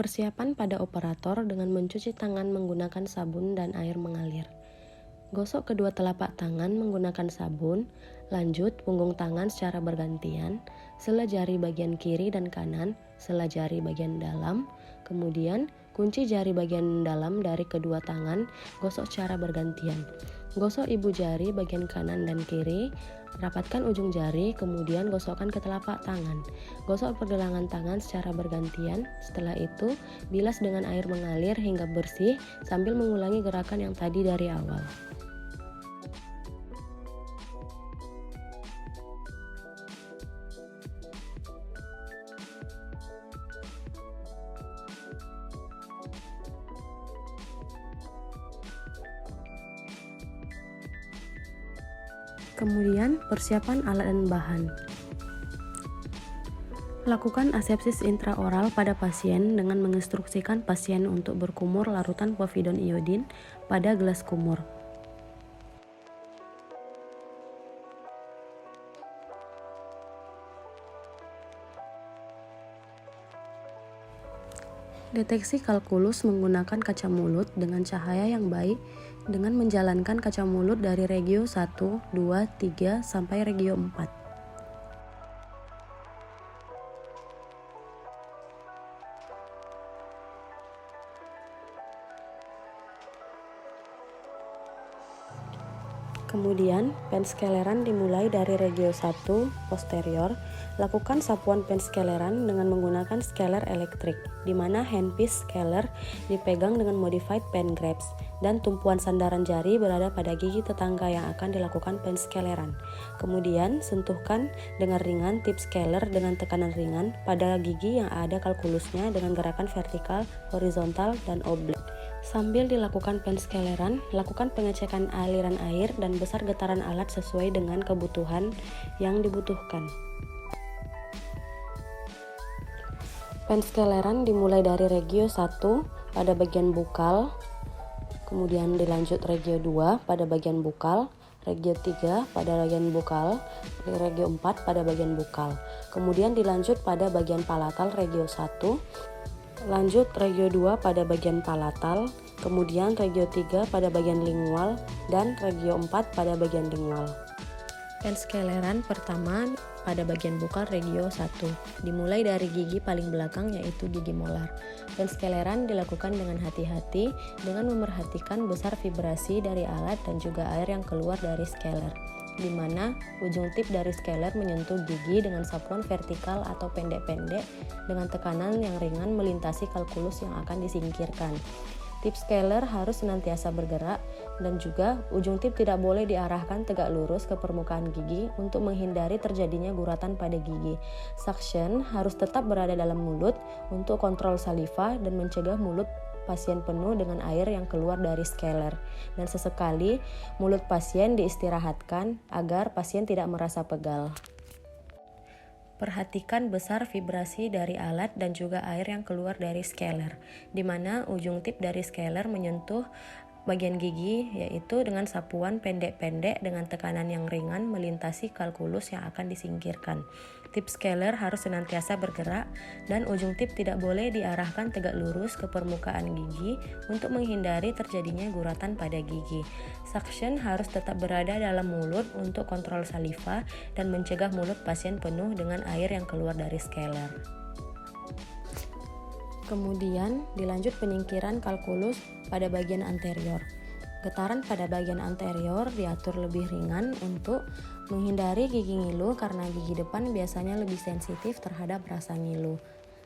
Persiapan pada operator dengan mencuci tangan menggunakan sabun dan air mengalir. Gosok kedua telapak tangan menggunakan sabun, lanjut punggung tangan secara bergantian, sela jari bagian kiri dan kanan, sela jari bagian dalam, kemudian kunci jari bagian dalam dari kedua tangan, gosok secara bergantian. Gosok ibu jari bagian kanan dan kiri, rapatkan ujung jari, kemudian gosokkan ke telapak tangan. Gosok pergelangan tangan secara bergantian, setelah itu bilas dengan air mengalir hingga bersih sambil mengulangi gerakan yang tadi dari awal. Kemudian, persiapan alat dan bahan. Lakukan asepsis intraoral pada pasien dengan menginstruksikan pasien untuk berkumur larutan povidon iodin pada gelas kumur. Deteksi kalkulus menggunakan kaca mulut dengan cahaya yang baik dengan menjalankan kaca mulut dari regio 1, 2, 3 sampai regio 4. Kemudian, penskeleran dimulai dari regio 1 posterior. Lakukan sapuan penskeleran dengan menggunakan scaler elektrik, di mana handpiece scaler dipegang dengan modified pen grabs dan tumpuan sandaran jari berada pada gigi tetangga yang akan dilakukan penskeleran. Kemudian, sentuhkan dengan ringan tip scaler dengan tekanan ringan pada gigi yang ada kalkulusnya dengan gerakan vertikal, horizontal, dan oblique. Sambil dilakukan penskeleran, lakukan pengecekan aliran air dan besar getaran alat sesuai dengan kebutuhan yang dibutuhkan. Penskeleran dimulai dari regio 1 pada bagian bukal, kemudian dilanjut regio 2 pada bagian bukal, regio 3 pada bagian bukal, regio 4 pada bagian bukal. Kemudian dilanjut pada bagian palatal regio 1, lanjut regio 2 pada bagian palatal, kemudian regio 3 pada bagian lingual, dan regio 4 pada bagian lingual. Penskeleran pertama pada bagian bukal regio 1, dimulai dari gigi paling belakang yaitu gigi molar. Penskeleran dilakukan dengan hati-hati dengan memerhatikan besar vibrasi dari alat dan juga air yang keluar dari scaler, di mana ujung tip dari scaler menyentuh gigi dengan sapuan vertikal atau pendek-pendek dengan tekanan yang ringan melintasi kalkulus yang akan disingkirkan. Tip scaler harus senantiasa bergerak dan juga ujung tip tidak boleh diarahkan tegak lurus ke permukaan gigi untuk menghindari terjadinya guratan pada gigi. Suction harus tetap berada dalam mulut untuk kontrol saliva dan mencegah mulut pasien penuh dengan air yang keluar dari scaler, dan sesekali mulut pasien diistirahatkan agar pasien tidak merasa pegal. Perhatikan besar vibrasi dari alat dan juga air yang keluar dari scaler, di mana ujung tip dari scaler menyentuh bagian gigi, yaitu dengan sapuan pendek-pendek dengan tekanan yang ringan melintasi kalkulus yang akan disingkirkan. Tip scaler harus senantiasa bergerak dan ujung tip tidak boleh diarahkan tegak lurus ke permukaan gigi untuk menghindari terjadinya guratan pada gigi. Suction harus tetap berada dalam mulut untuk kontrol saliva dan mencegah mulut pasien penuh dengan air yang keluar dari scaler. Kemudian dilanjut penyingkiran kalkulus pada bagian anterior. Getaran pada bagian anterior diatur lebih ringan untuk menghindari gigi ngilu karena gigi depan biasanya lebih sensitif terhadap rasa ngilu.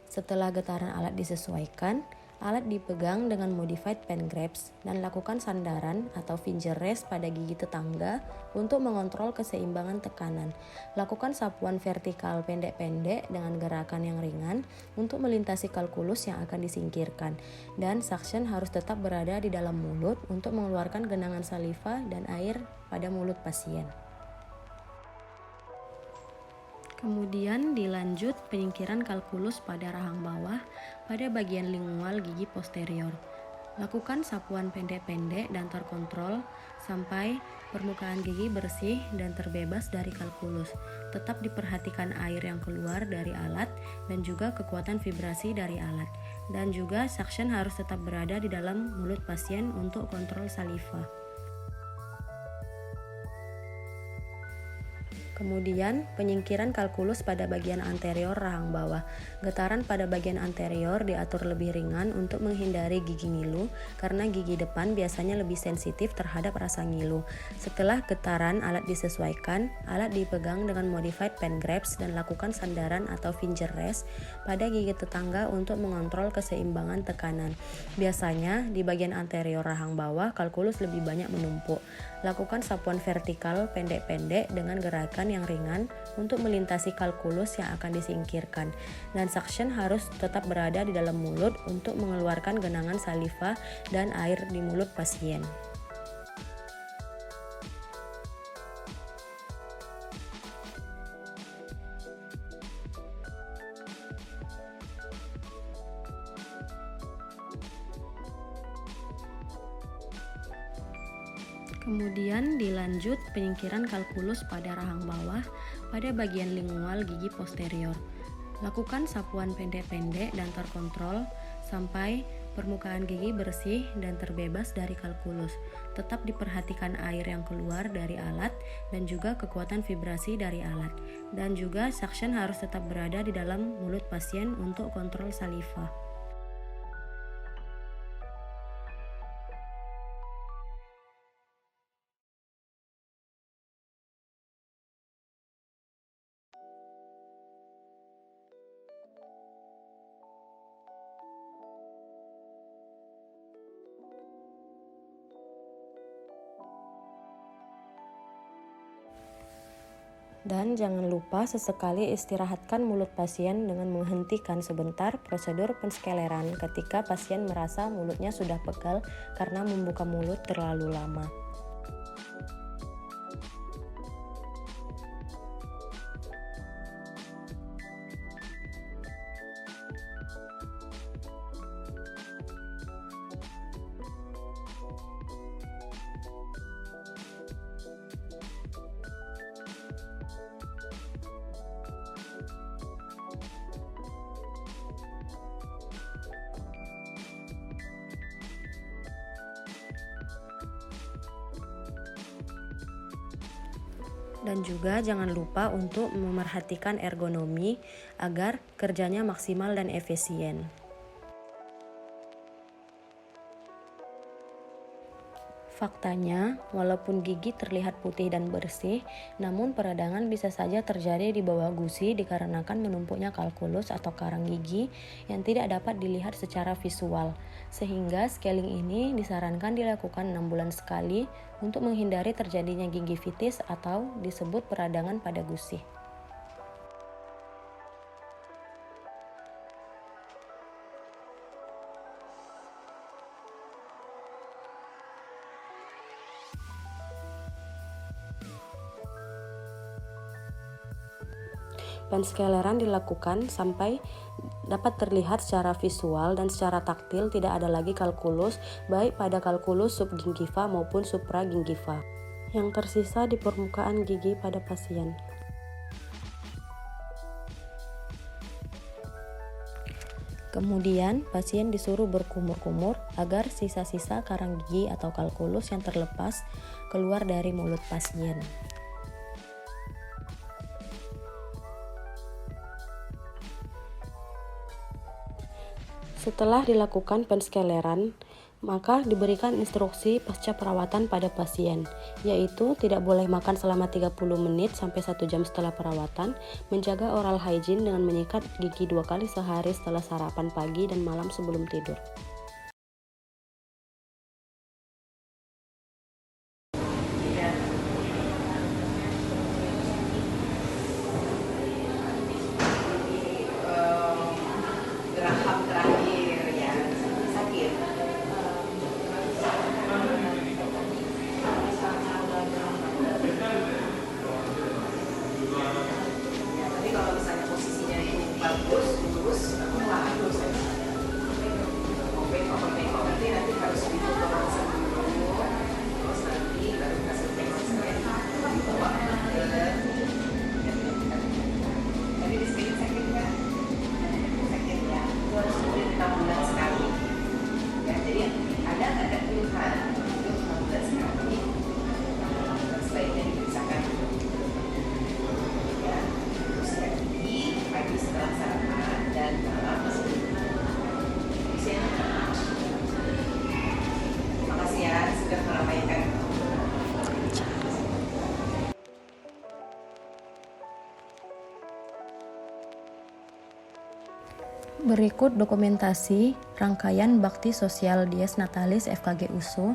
Setelah getaran alat disesuaikan, alat dipegang dengan modified pen grabs dan lakukan sandaran atau finger rest pada gigi tetangga untuk mengontrol keseimbangan tekanan. Lakukan sapuan vertikal pendek-pendek dengan gerakan yang ringan untuk melintasi kalkulus yang akan disingkirkan, dan suction harus tetap berada di dalam mulut untuk mengeluarkan genangan saliva dan air pada mulut pasien. Kemudian dilanjut penyingkiran kalkulus pada rahang bawah pada bagian lingual gigi posterior. Lakukan sapuan pendek-pendek dan terkontrol sampai permukaan gigi bersih dan terbebas dari kalkulus. Tetap diperhatikan air yang keluar dari alat dan juga kekuatan vibrasi dari alat. Dan juga suction harus tetap berada di dalam mulut pasien untuk kontrol saliva. Kemudian, penyingkiran kalkulus pada bagian anterior rahang bawah. Getaran pada bagian anterior diatur lebih ringan untuk menghindari gigi ngilu, karena gigi depan biasanya lebih sensitif terhadap rasa ngilu. Setelah getaran alat disesuaikan, alat dipegang dengan modified pen grasp dan lakukan sandaran atau finger rest pada gigi tetangga untuk mengontrol keseimbangan tekanan. Biasanya, di bagian anterior rahang bawah, kalkulus lebih banyak menumpuk. Lakukan sapuan vertikal pendek-pendek dengan gerakan yang ringan untuk melintasi kalkulus yang akan disingkirkan, dan suction harus tetap berada di dalam mulut untuk mengeluarkan genangan saliva dan air di mulut pasien. Kemudian dilanjut penyingkiran kalkulus pada rahang bawah pada bagian lingual gigi posterior. Lakukan sapuan pendek-pendek dan terkontrol sampai permukaan gigi bersih dan terbebas dari kalkulus. Tetap diperhatikan air yang keluar dari alat dan juga kekuatan vibrasi dari alat. Dan juga suction harus tetap berada di dalam mulut pasien untuk kontrol saliva. Dan jangan lupa sesekali istirahatkan mulut pasien dengan menghentikan sebentar prosedur penskeleran ketika pasien merasa mulutnya sudah pegal karena membuka mulut terlalu lama. Dan juga jangan lupa untuk memerhatikan ergonomi agar kerjanya maksimal dan efisien. Faktanya, walaupun gigi terlihat putih dan bersih, namun peradangan bisa saja terjadi di bawah gusi dikarenakan menumpuknya kalkulus atau karang gigi yang tidak dapat dilihat secara visual. Sehingga scaling ini disarankan dilakukan 6 bulan sekali untuk menghindari terjadinya gingivitis atau disebut peradangan pada gusi. Penskeleran dilakukan sampai dapat terlihat secara visual dan secara taktil tidak ada lagi kalkulus baik pada kalkulus subgingiva maupun supragingiva yang tersisa di permukaan gigi pada pasien. Kemudian, pasien disuruh berkumur-kumur agar sisa-sisa karang gigi atau kalkulus yang terlepas keluar dari mulut pasien. Setelah dilakukan penskeleran, maka diberikan instruksi pasca perawatan pada pasien, yaitu tidak boleh makan selama 30 menit sampai 1 jam setelah perawatan, menjaga oral hygiene dengan menyikat gigi 2 kali sehari setelah sarapan pagi dan malam sebelum tidur. Tapi nanti harus difoto ronsen dulu, terus nanti baru hasil ronsen dibawa ke tadi di sini sakit kan? Sakit ya, itu harus diuji 6 bulan sekali. Ya, jadi ada keluhan itu 6 bulan sekali. Sebaiknya diperiksakan dulu. Ya, terus pagi setelah sarapan dan malam terima kasih ya sudah meramaikan. Berikut dokumentasi rangkaian bakti sosial Dies Natalis FKG USU,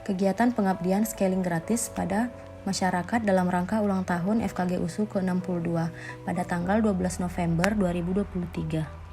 kegiatan pengabdian scaling gratis pada masyarakat dalam rangka ulang tahun FKG USU ke-62 pada tanggal 12 November 2023.